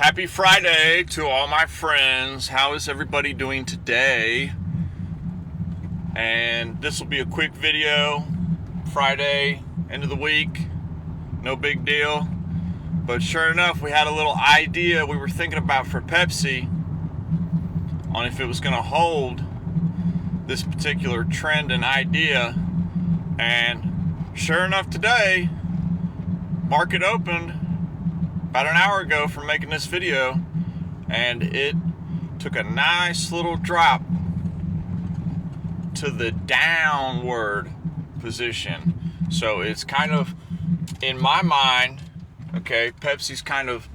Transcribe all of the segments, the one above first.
Happy Friday to all my friends. How is everybody doing today? And this will be a quick video. Friday, end of the week. No big deal. But sure enough, we had a little idea we were thinking about for Pepsi on if it was going to hold this particular trend and idea. And sure enough, today, market opened about an hour ago from making this video, and it took a nice little drop to the downward position. So it's kind of, in my mind, okay, Pepsi's kind of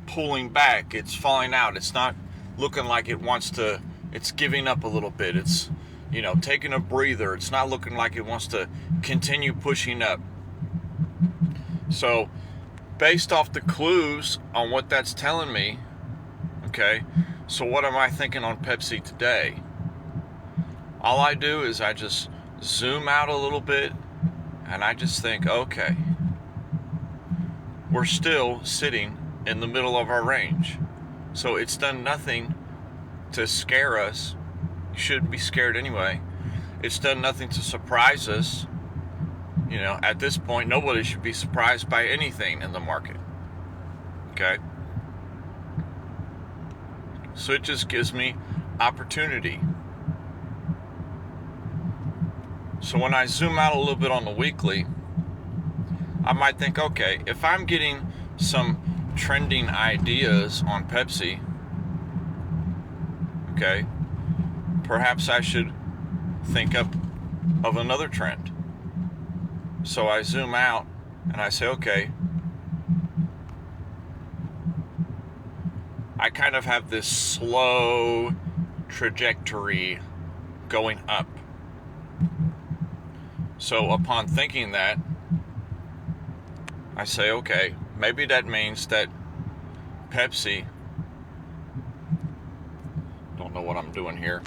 pulling back. It's falling out. It's not looking like it wants to, it's giving up a little bit. It's, taking a breather. It's not looking like it wants to continue pushing up. So based off the clues on what that's telling me, okay, so what am I thinking on Pepsi today? All I do is I just zoom out a little bit and I just think, okay, we're still sitting in the middle of our range. So it's done nothing to scare us. You shouldn't be scared anyway. It's done nothing to surprise us. At this point, nobody should be surprised by anything in the market. Okay? So it just gives me opportunity. So when I zoom out a little bit on the weekly, I might think, okay, if I'm getting some trending ideas on Pepsi, okay, perhaps I should think up of another trend. So I zoom out and I say, okay, I kind of have this slow trajectory going up. So upon thinking that, I say, okay, maybe that means that Pepsi, don't know what I'm doing here.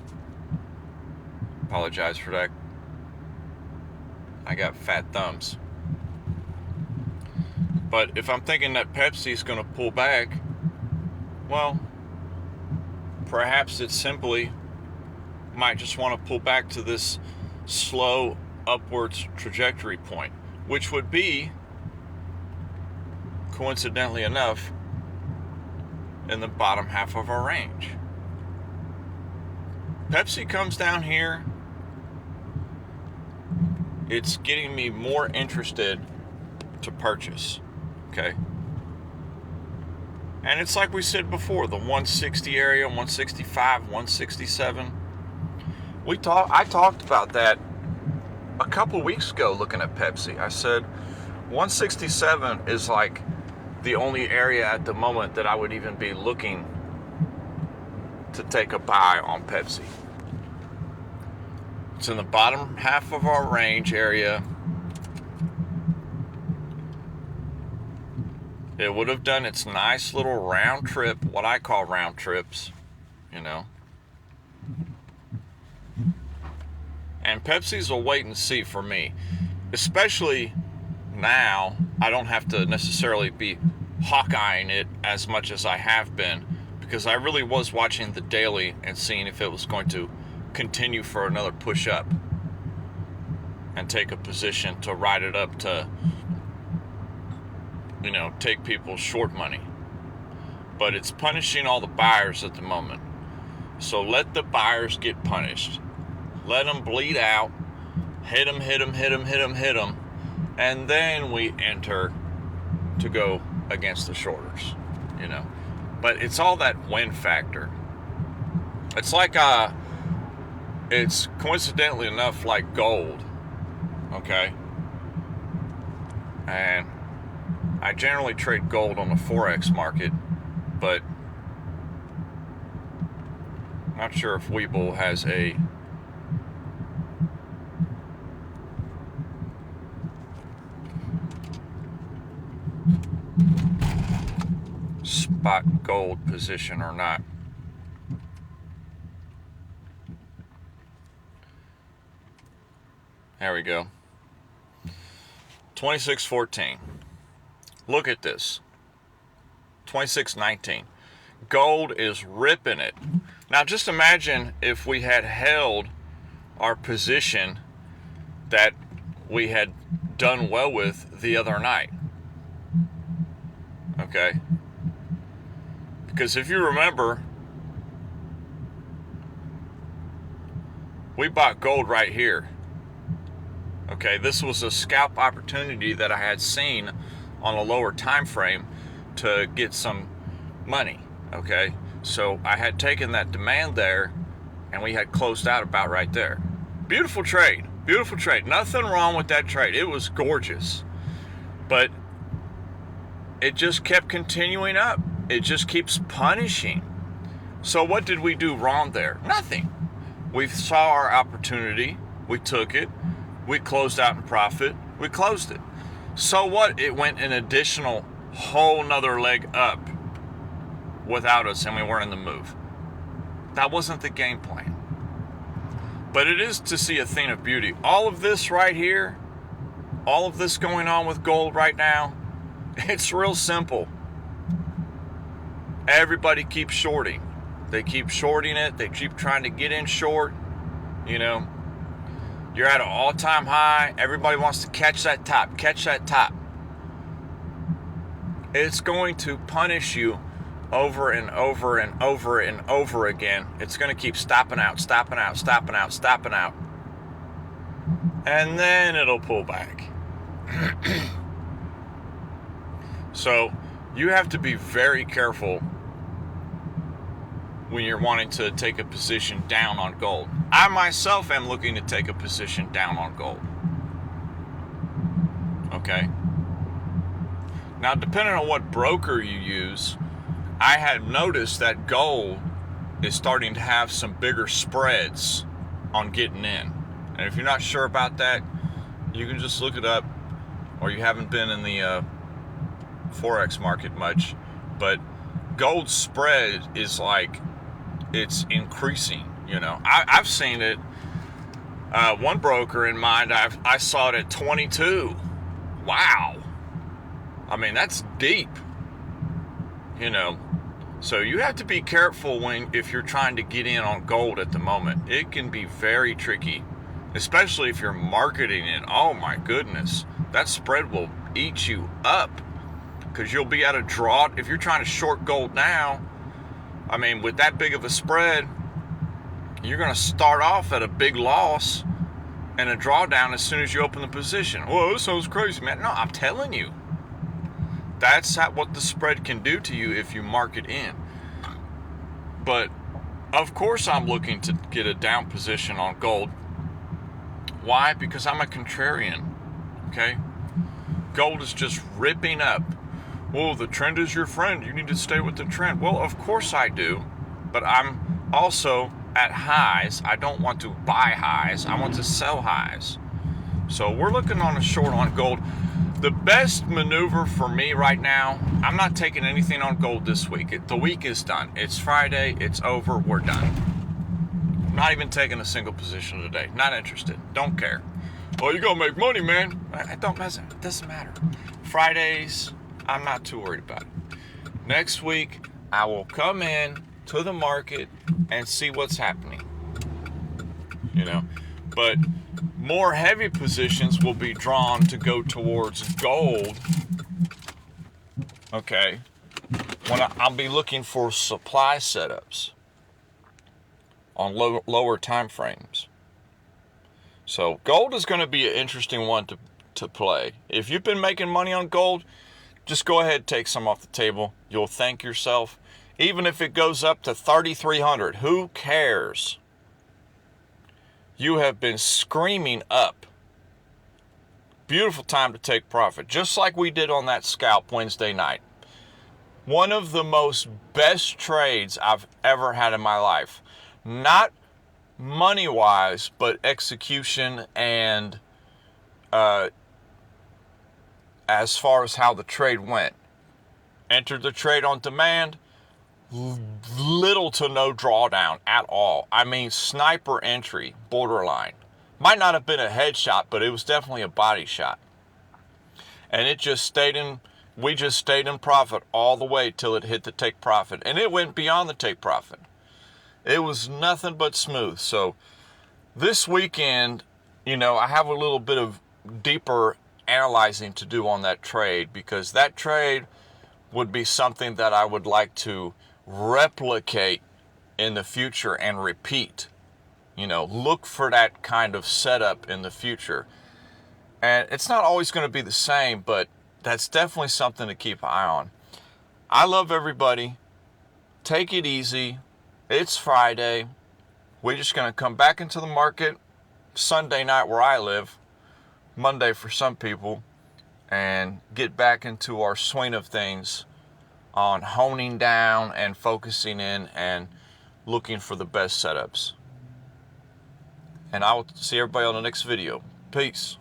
Apologize for that. I got fat thumbs. But if I'm thinking that Pepsi's going to pull back, well, perhaps it simply might just want to pull back to this slow upwards trajectory point, which would be, coincidentally enough, in the bottom half of our range. Pepsi comes down here, it's getting me more interested to purchase, okay? And it's like we said before, the 160 area, 165, 167. I talked about that a couple weeks ago looking at Pepsi. I said 167 is like the only area at the moment that I would even be looking to take a buy on Pepsi. It's in the bottom half of our range area. It would have done its nice little round trip, what I call round trips, And Pepsi's a wait and see for me. Especially now, I don't have to necessarily be hawk-eyeing it as much as I have been, because I really was watching the daily and seeing if it was going to continue for another push up and take a position to ride it up to, take people's short money. But it's punishing all the buyers at the moment. So let the buyers get punished. Let them bleed out. Hit them, and then we enter to go against the shorters, But it's all that win factor. It's like it's coincidentally enough like gold, okay? And I generally trade gold on the Forex market, but not sure if Webull has a spot gold position or not. There we go. 26.14. Look at this. 26.19. Gold is ripping it. Now just imagine if we had held our position that we had done well with the other night. Okay? Because if you remember, we bought gold right here. Okay, this was a scalp opportunity that I had seen on a lower time frame to get some money. Okay, so I had taken that demand there and we had closed out about right there. Beautiful trade, beautiful trade. Nothing wrong with that trade. It was gorgeous. But it just kept continuing up. It just keeps punishing. So what did we do wrong there? Nothing. We saw our opportunity. We took it. We closed out in profit. We closed it. So what? It went an additional whole nother leg up without us, and we weren't in the move. That wasn't the game plan. But it is to see a thing of beauty. All of this right here, all of this going on with gold right now, it's real simple. Everybody keeps shorting. They keep shorting it. They keep trying to get in short. You know, you're at an all-time high. Everybody wants to catch that top. Catch that top. It's going to punish you over and over and over and over again. It's going to keep stopping out, stopping out, stopping out, stopping out. And then it'll pull back. So you have to be very careful when you're wanting to take a position down on gold. I myself am looking to take a position down on gold. Okay? Now, depending on what broker you use, I had noticed that gold is starting to have some bigger spreads on getting in. And if you're not sure about that, you can just look it up, or you haven't been in the Forex market much. But gold spread is like, it's increasing, you know. I've seen it. One broker in mind, I saw it at 22. Wow. I mean, that's deep, you know. So you have to be careful if you're trying to get in on gold at the moment. It can be very tricky, especially if you're marketing it. Oh my goodness, that spread will eat you up, because you'll be at a draw. If you're trying to short gold now, I mean, with that big of a spread, you're going to start off at a big loss and a drawdown as soon as you open the position. Whoa, this sounds crazy, man. No, I'm telling you. That's what the spread can do to you if you market in. But, of course, I'm looking to get a down position on gold. Why? Because I'm a contrarian, okay? Gold is just ripping up. Well, the trend is your friend. You need to stay with the trend. Well, of course I do. But I'm also at highs. I don't want to buy highs. I want to sell highs. So we're looking on a short on gold. The best maneuver for me right now, I'm not taking anything on gold this week. The week is done. It's Friday. It's over. We're done. I'm not even taking a single position today. Not interested. Don't care. Oh, you're going to make money, man. It doesn't matter. Fridays, I'm not too worried about it. Next week, I will come in to the market and see what's happening. You know, but more heavy positions will be drawn to go towards gold. Okay. When I'll be looking for supply setups on lower time frames. So gold is going to be an interesting one to play. If you've been making money on gold, just go ahead and take some off the table. You'll thank yourself. Even if it goes up to 3,300, who cares? You have been screaming up. Beautiful time to take profit, just like we did on that scalp Wednesday night. One of the most best trades I've ever had in my life. Not money-wise, but execution and as far as how the trade went. Entered the trade on demand. Little to no drawdown at all. I mean, sniper entry, borderline. Might not have been a headshot, but it was definitely a body shot. And it just stayed in we just stayed in profit all the way till it hit the take profit. And it went beyond the take profit. It was nothing but smooth. So this weekend, you know, I have a little bit of deeper analyzing to do on that trade, because that trade would be something that I would like to replicate in the future and repeat. You know, look for that kind of setup in the future. And it's not always going to be the same, but that's definitely something to keep an eye on. I love everybody. Take it easy. It's Friday. We're just going to come back into the market Sunday night where I live, Monday for some people, and get back into our swing of things on honing down and focusing in and looking for the best setups. And I will see everybody on the next video. Peace.